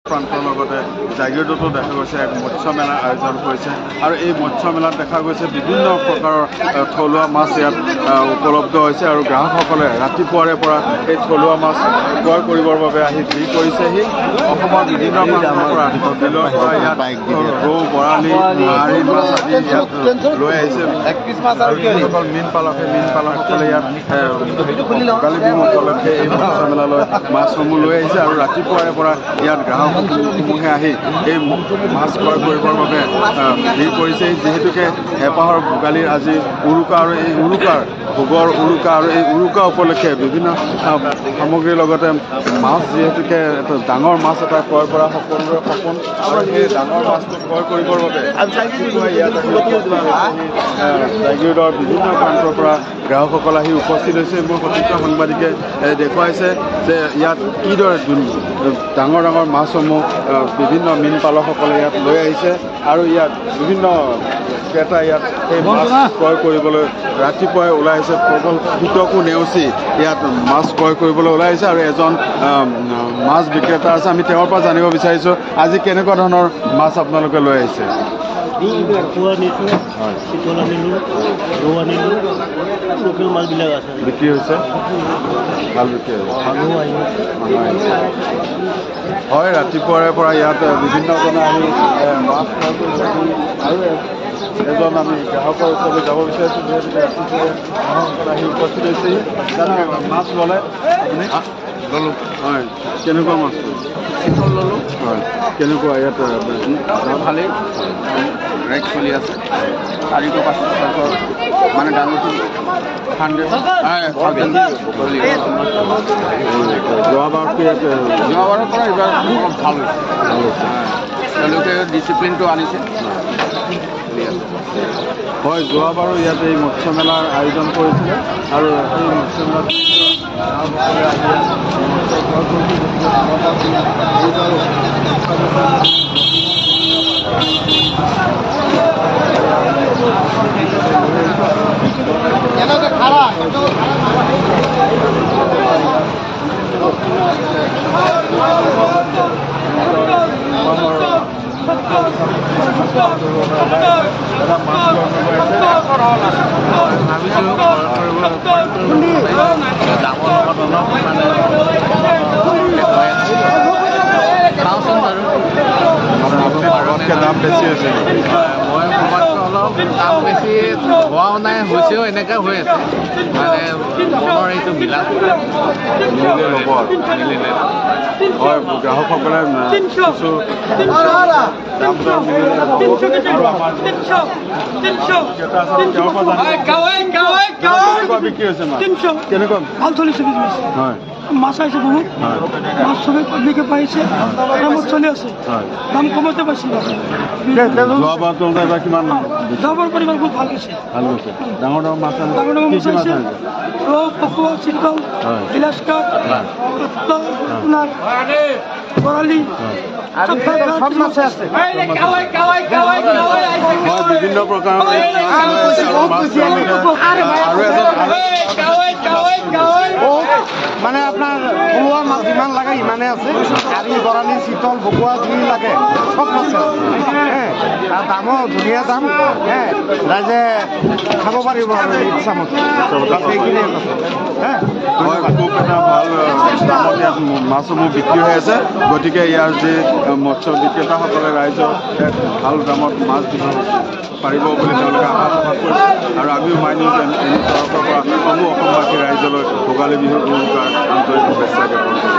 প্ৰান্তৰ লগতে জাগিৰোডতো দেখা গৈছে এক মৎস্য মেলাৰ আয়োজন কৰিছে আৰু এই মৎস্য মেলাত দেখা গৈছে বিভিন্ন প্ৰকাৰৰ থলুৱা মাছ ইয়াত উপলব্ধ হৈছে আৰু গ্ৰাহকসকলে ৰাতিপুৱাৰে পৰা এই থলুৱা মাছ ক্ৰয় কৰিবৰ বাবে আহি ভিৰ কৰিছেহি। অসমৰ বিভিন্ন প্ৰান্তৰ পৰা বিলৰ পৰা ইয়াত ৰৌ বৰালি আৰি মাছ আদি ইয়াত লৈ আহিছে। যিসকল মীন পালকসকলে ইয়াত ভোগালী বিহু উপলক্ষে এই মৎস্য মেলালৈ মাছসমূহ লৈ আহিছে আৰু ৰাতিপুৱাৰে পৰা ইয়াত গ্ৰাহকসমূহে আহি এই মাছ ক্ৰয় কৰিবৰ বাবে ভিৰ কৰিছে। যিহেতুকে হেঁপাহৰ ভোগালীৰ আজি উৰুকা আৰু এই উৰুকাৰ ভোগৰ উৰুকা আৰু এই উৰুকা উপলক্ষে বিভিন্ন সামগ্ৰীৰ লগতে মাছ যিহেতুকে এটা ডাঙৰ মাছ এটা ক্ৰয় কৰা সকলোৰে সপোন আৰু সেই ডাঙৰ মাছটো ক্ৰয় কৰিবৰ বাবে ইয়াত জাগিৰোডৰ বিভিন্ন প্ৰান্তৰ পৰা গ্ৰাহকসকল আহি উপস্থিত হৈছে। মোৰ সতীৰ্থ সাংবাদিকে দেখুৱাইছে যে ইয়াত কিদৰে ডাঙৰ ডাঙৰ মাছসমূহ বিভিন্ন মীন পালকসকলে ইয়াত লৈ আহিছে আৰু ইয়াত বিভিন্ন ক্ৰেতা ইয়াত সেই মাছ ক্ৰয় কৰিবলৈ ৰাতিপুৱাই ওলাই আহিছে। প্ৰবল শীতকো নেওচি ইয়াত মাছ ক্ৰয় কৰিবলৈ ওলাই আহিছে আৰু এজন মাছ বিক্ৰেতা আছে। আমি তেওঁৰ পৰা জানিব বিচাৰিছোঁ আজি কেনেকুৱা ধৰণৰ মাছ আপোনালোকে লৈ আহিছে। লোকেল মাছবিলাক আছে বিক্ৰী হৈছে, ভাল বিক্ৰী হৈছে। হয়, ৰাতিপুৱাৰে পৰা ইয়াত বিভিন্নজনে আহি মাছ ক্ৰয় কৰিছে আৰু এজন আমি গ্ৰাহকৰ ওচৰলৈ যাব বিচাৰিছোঁ। যিহেতুকে ৰাতিপুৱাই গ্ৰাহকসকল আহি উপস্থিত হৈছেহি। মাছ ল'লে আপুনি? ল'লোঁ। হয়, কেনেকুৱা মাছ চিতল ল'লোঁ। হয়, কেনেকুৱা ইয়াত ভালেই ৰেট চলি আছে। 400 500 মানে ডাঙৰটো 100 যোৱাবাৰতকৈ ইয়াত যোৱাবাৰৰ পৰা এইবাৰ অলপ ভাল হৈছে। তেওঁলোকে ডিচিপ্লিনটো আনিছে। হয়, যোৱাবাৰো ইয়াত এই মৎস্য মেলাৰ আয়োজন কৰিছিলে আৰু এই মৎস্য মেলাত দাম বেছি হৈছে। মই মোবাইলটো অলপ দাম বেছি হোৱাও নাই, হৈছেও এনেকৈ হৈ আছে। মানে মনৰ এইটো মিলা নিলে ল'ব আৰু নিলে হয়, গ্ৰাহকসকলে কিছু দাম দৰ মিলিলে কেনেকুৱা বিক্ৰী হৈছে মাছ? কেনেকুৱা ভাল চলিছে বিজনেছ। হয়, মাছ আহিছে বহুত, মাছ চবে পাব্লিকে পাইছে, আৰামত চলি আছে, দাম কমতে পাইছে। যোৱাবাৰ তুলনাত এবাৰ কিমান? যোৱাবাৰ পৰিমাণ বহুত ভাল হৈছে। ভাল হৈছে। ডাঙৰ ডাঙৰ মাছ ডাঙৰ ডাঙৰ মাছ আহিছে, ৰৌ, পকোৱা, চিতল, গ্লাছ কাপ, আপোনাৰ বৰালি, সব মাছে আছে। বিভিন্ন প্ৰকাৰৰ মানে আপোনাৰ থলুৱা মাছ যিমান লাগে ইমানে আছে। কাৰি, বৰালি, চিতল, ভকুৱা যি লাগে চব মাছ আছে। আৰু দামো ধুনীয়া দাম, ৰাইজে খাব পাৰিব আৰু ইচ্ছামতে। সেইখিনিয়ে কথা। হয়, খুব এটা ভাল দামত ইয়াত মাছসমূহ বিক্ৰী হৈ আছে। গতিকে ইয়াৰ যি মৎস্য বিক্ৰেতাসকলে ৰাইজক এক ভাল দামত মাছ দিব পাৰিব বুলি তেওঁলোকে আশা প্ৰকাশ কৰিছে আৰু আমিও মাই নিউজ এনি তৰফৰ পৰা সমূহ অসমবাসী ৰাইজলৈ ভোগালী বিহুৰ উৰুকাৰ আন্তৰিক শুভেচ্ছা জ্ঞাপন কৰিছোঁ।